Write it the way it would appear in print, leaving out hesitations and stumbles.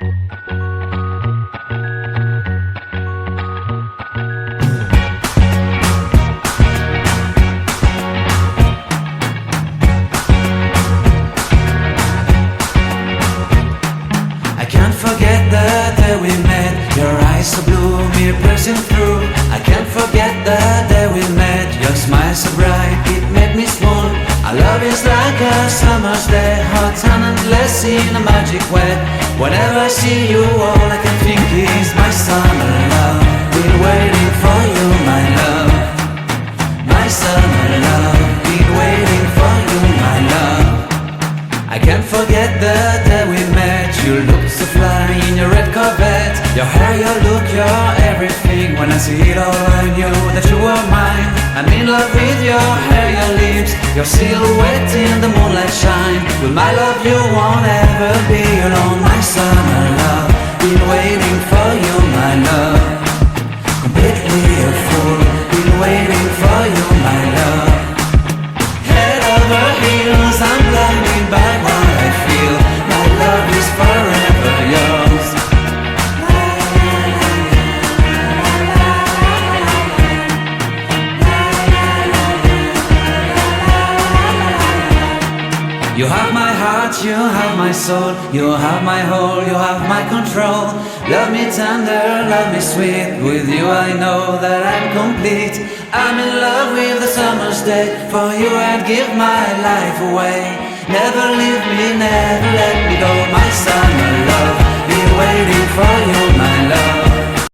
I can't forget the day we met. Your eyes so blue, me piercing through. I can't forget the day we met. Your smile so bright, it made me swoon. Our love is like a summer's day, hot and endless in a magic way. Whenever I see you, all I can think is my summer love. Been waiting for you, my love. My summer love. Been waiting for you, my love. I can't forget the day we met. You looked so fly in your red Corvette. Your hair, your look, your everything. When I see it all, I knew that you were mine. I'm in love with your hair, your lips, your silhouette in the moonlight shine. With my love you won't ever be alone. My summer love, been waiting for you, my love. Completely a fool, been waiting for you, my love. Head over heels, I'm blinded by what I feel. My love is forever yours. You have my heart, you have my soul, you have my whole, you have my control. Love me tender, love me sweet. With you I know that I'm complete. I'm in love with the summer's day. For you I'd give my life away. Never leave me, never let me go. My summer love, been waiting for you, my love.